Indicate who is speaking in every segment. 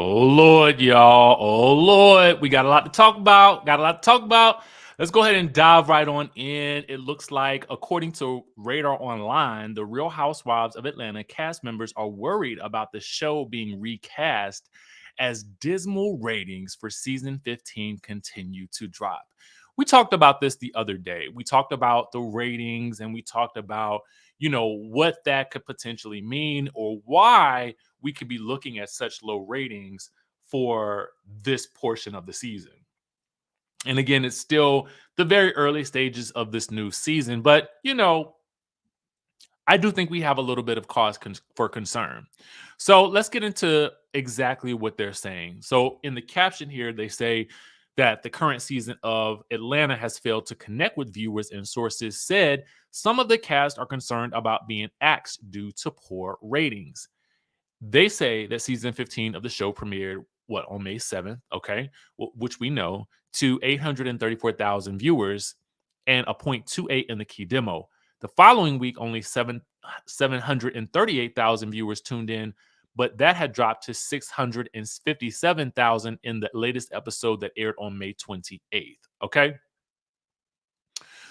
Speaker 1: Oh, Lord, y'all. Oh, Lord. We got a lot to talk about. Let's go ahead and dive right on in. It looks like, according to Radar Online, the Real Housewives of Atlanta cast members are worried about the show being recast as dismal ratings for season 15 continue to drop. We talked about this the other day. We talked about the ratings and we talked about, what that could potentially mean or why we could be looking at such low ratings for this portion of the season. And again, it's still the very early stages of this new season, but I do think we have a little bit of cause for concern. So let's get into exactly what they're saying. So in the caption here, they say that the current season of Atlanta has failed to connect with viewers, and sources said some of the cast are concerned about being axed due to poor ratings. They say that season 15 of the show premiered on May 7th, okay, which we know, to 834,000 viewers and a 0.28 in the key demo. The following week, only 738,000 viewers tuned in, but that had dropped to 657,000 in the latest episode that aired on May 28th, okay?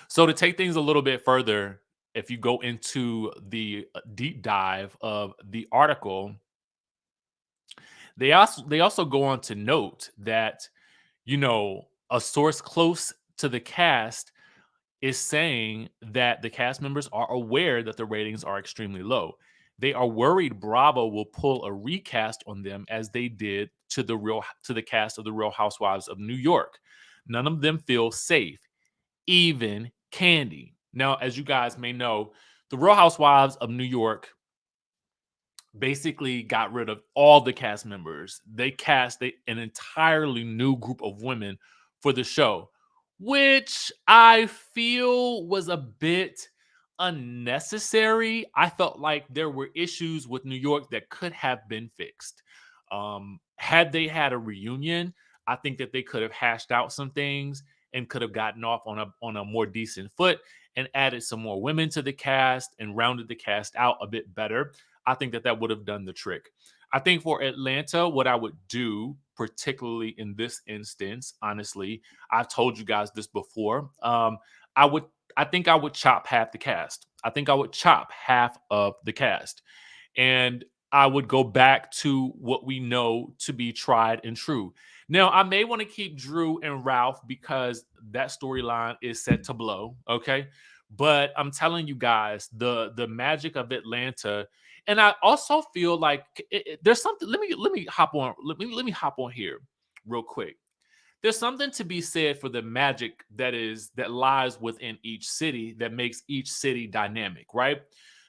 Speaker 1: So to take things a little bit further, if you go into the deep dive of the article, they also go on to note that a source close to the cast is saying that the cast members are aware that the ratings are extremely low. They are worried Bravo will pull a recast on them as they did to the cast of the Real Housewives of New York. None of them feel safe, even Candy. Now, as you guys may know, the Real Housewives of New York basically got rid of all the cast members. They cast an entirely new group of women for the show, which I feel was a bit unnecessary. I felt like there were issues with New York that could have been fixed. Had they had a reunion, I think that they could have hashed out some things and could have gotten off on a more decent foot and added some more women to the cast and rounded the cast out a bit better. I think that would have done the trick. I think for Atlanta, what I would do, particularly in this instance, honestly, I've told you guys this before. I would, I think I would chop half the cast. I think I would chop half of the cast, and I would go back to what we know to be tried and true. Now, I may want to keep Drew and Ralph because that storyline is set to blow. Okay, but I'm telling you guys, the magic of Atlanta, and I also feel like there's something. Let me hop on. Let me hop on here real quick. There's something to be said for the magic that lies within each city that makes each city dynamic, right?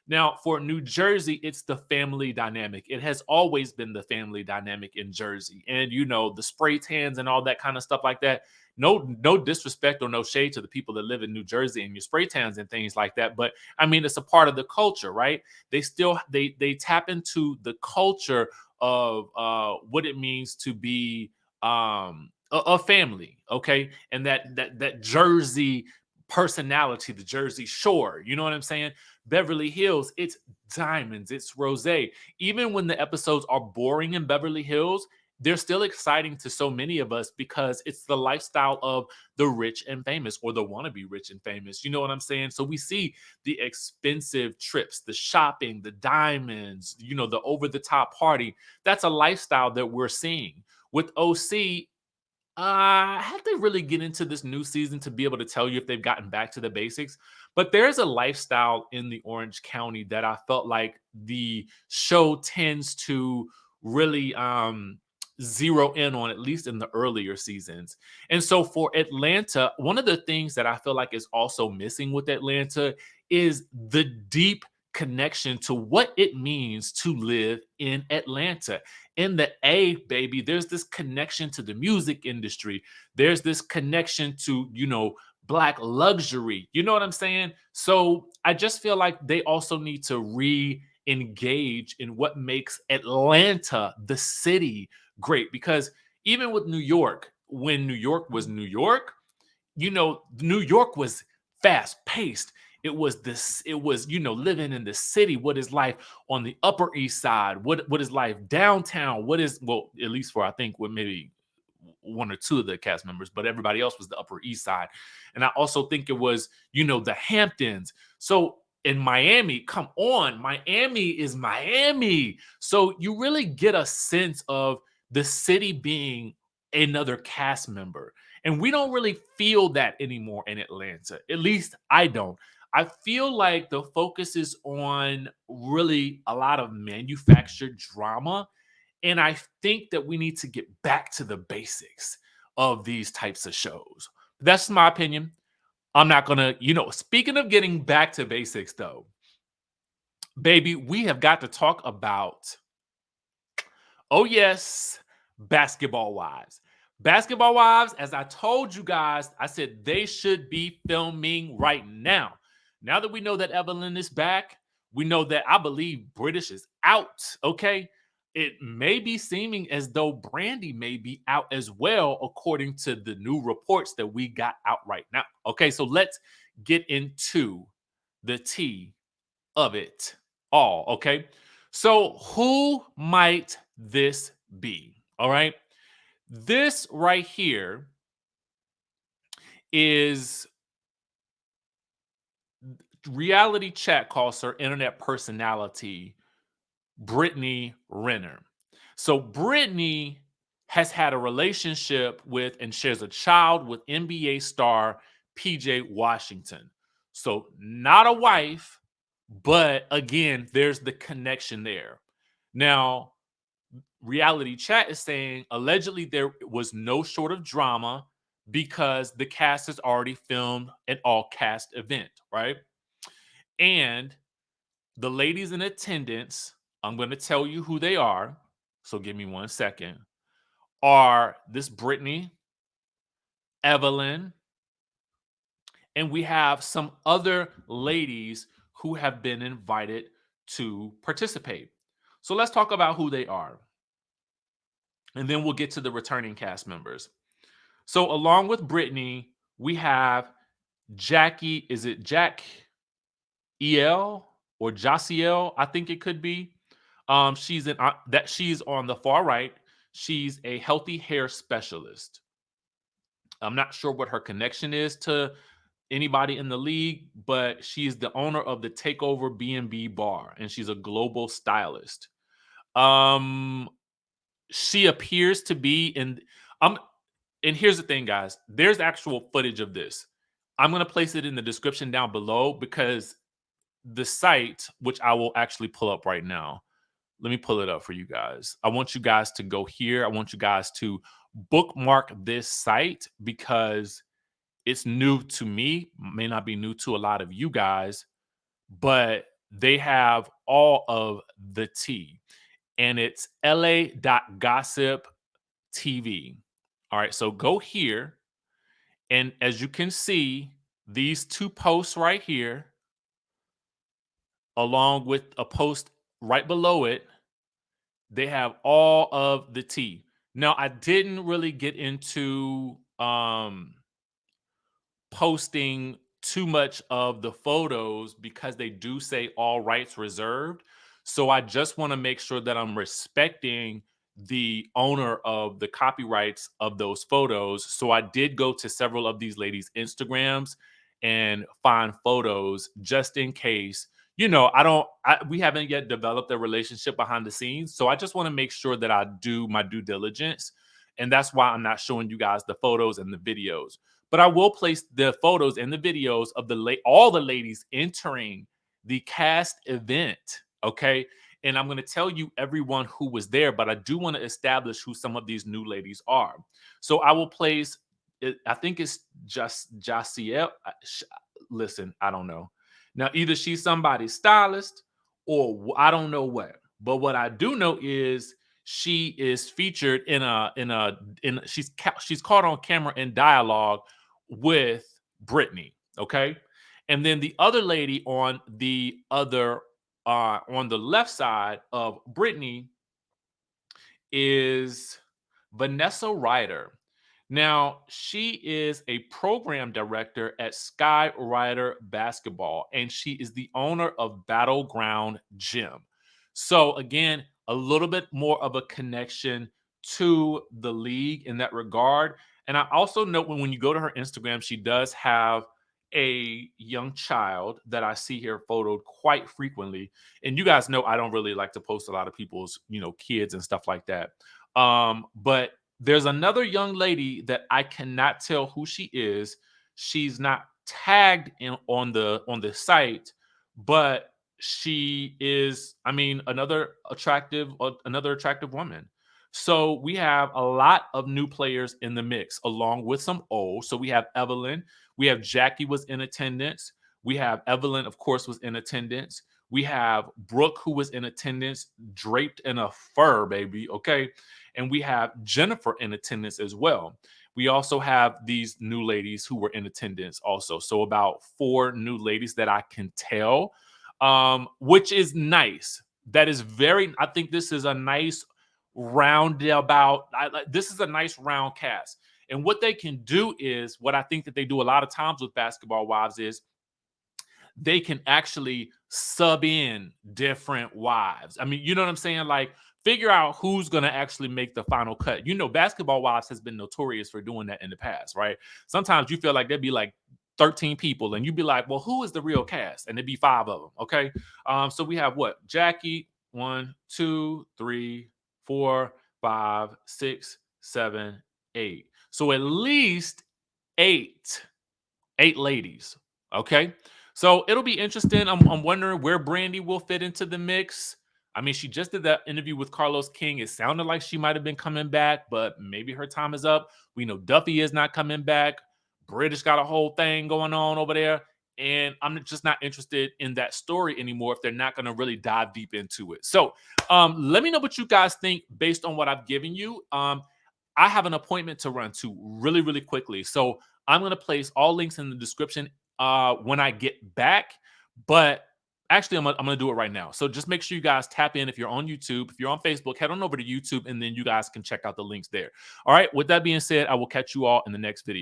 Speaker 1: Now, for New Jersey, it's the family dynamic. It has always been the family dynamic in Jersey. And the spray tans and all that kind of stuff like that. No disrespect or no shade to the people that live in New Jersey and your spray tans and things like that. But I mean, it's a part of the culture, right? They tap into the culture of what it means to be a family, okay, and that Jersey personality, the Jersey Shore. You know what I'm saying? Beverly Hills, it's diamonds, it's rosé. Even when the episodes are boring in Beverly Hills, they're still exciting to so many of us because it's the lifestyle of the rich and famous, or the wannabe rich and famous. You know what I'm saying? So we see the expensive trips, the shopping, the diamonds, the over the top party. That's a lifestyle that we're seeing. With OC, I have to really get into this new season to be able to tell you if they've gotten back to the basics. But there's a lifestyle in the Orange County that I felt like the show tends to really zero in on, at least in the earlier seasons. And so for Atlanta, one of the things that I feel like is also missing with Atlanta is the deep connection to what it means to live in Atlanta. In the A, baby, there's this connection to the music industry. There's this connection to, black luxury. You know what I'm saying? So I just feel like they also need to re-engage in what makes Atlanta, the city, great. Because even with New York, when New York was New York, New York was fast paced. It was this, it was, living in the city. What is life on the Upper East Side? What is life downtown? What is, well, at least for I think with maybe one or two of the cast members, but everybody else was the Upper East Side. And I also think it was, the Hamptons. So in Miami, come on, Miami is Miami. So you really get a sense of the city being another cast member. And we don't really feel that anymore in Atlanta. At least I don't. I feel like the focus is on really a lot of manufactured drama. And I think that we need to get back to the basics of these types of shows. That's my opinion. I'm not going to, speaking of getting back to basics, though, baby, we have got to talk about, oh, yes, Basketball Wives. Basketball Wives, as I told you guys, I said they should be filming right now. Now that we know that Evelyn is back, we know that I believe British is out, okay? It may be seeming as though Brandy may be out as well, according to the new reports that we got out right now. Okay, so let's get into the tea of it all, okay? So, who might this be? All right. This right here is reality chat calls her internet personality, Brittany Renner. So, Brittany has had a relationship with and shares a child with NBA star PJ Washington. So, not a wife, but again, there's the connection there. Now, reality chat is saying allegedly there was no short of drama because the cast has already filmed an all cast event, right? And the ladies in attendance, I'm going to tell you who they are. So give me 1 second. Are this Brittany, Evelyn, and we have some other ladies who have been invited to participate. So let's talk about who they are. And then we'll get to the returning cast members. So along with Brittany, we have Jackie. Is it Jack El or Jasiel? I think it could be. She's on the far right. She's a healthy hair specialist. I'm not sure what her connection is to anybody in the league, but she's the owner of the Takeover B&B bar, and she's a global stylist. Um, she appears to be in. And here's the thing, guys. There's actual footage of this. I'm going to place it in the description down below because the site, which I will actually pull up right now. Let me pull it up for you guys. I want you guys to go here. I want you guys to bookmark this site because it's new to me, may not be new to a lot of you guys, but they have all of the tea. And it's la.gossip TV. All right, so go here. And as you can see, these two posts right here, along with a post right below it, they have all of the tea. Now, I didn't really get into posting too much of the photos because they do say all rights reserved. So I just want to make sure that I'm respecting the owner of the copyrights of those photos. So I did go to several of these ladies' Instagrams and find photos just in case. We haven't yet developed a relationship behind the scenes. So I just want to make sure that I do my due diligence. And that's why I'm not showing you guys the photos and the videos. But I will place the photos and the videos of all the ladies entering the cast event. Okay. And I'm going to tell you everyone who was there, but I do want to establish who some of these new ladies are. So I will place it. I think it's just Jasiel. Listen, I don't know. Now, either she's somebody's stylist or I don't know what. But what I do know is she is featured she's caught on camera in dialogue with Brittany, okay? And then the other lady on the left side of Brittany is Vanessa Ryder. Now, she is a program director at Sky Rider Basketball, and she is the owner of Battleground Gym. So, again, a little bit more of a connection to the league in that regard. And I also note when you go to her Instagram, she does have a young child that I see here photoed quite frequently. And you guys know I don't really like to post a lot of people's, kids and stuff like that. But there's another young lady that I cannot tell who she is. She's not tagged in on the site, but she is, I mean, another attractive woman. So we have a lot of new players in the mix, along with some old. So we have Evelyn, we have Jackie was in attendance. We have Evelyn, of course, was in attendance. We have Brooke, who was in attendance, draped in a fur, baby. Okay. And we have Jennifer in attendance as well. We also have these new ladies who were in attendance also. So about four new ladies that I can tell, which is nice. That is I think this is a nice roundabout. This is a nice round cast. And what they can do is what I think that they do a lot of times with Basketball Wives is they can actually sub in different wives. I mean, you know what I'm saying? Like, figure out who's going to actually make the final cut. Basketball Wives has been notorious for doing that in the past, right? Sometimes you feel like there'd be like 13 people, and you'd be like, well, who is the real cast? And there'd be five of them, okay? So we have what? Jackie, 1, 2, 3, 4, 5, 6, 7, 8. So at least eight ladies. Okay. So it'll be interesting. I'm wondering where Brandy will fit into the mix. I mean, she just did that interview with Carlos King. It sounded like she might have been coming back, but maybe her time is up. We know Duffy is not coming back. British got a whole thing going on over there. And I'm just not interested in that story anymore if they're not going to really dive deep into it. So let me know what you guys think based on what I've given you. I have an appointment to run to really, really quickly. So I'm going to place all links in the description when I get back. But actually, I'm gonna do it right now. So just make sure you guys tap in. If you're on YouTube, if you're on Facebook, head on over to YouTube, and then you guys can check out the links there. All right. With that being said, I will catch you all in the next video.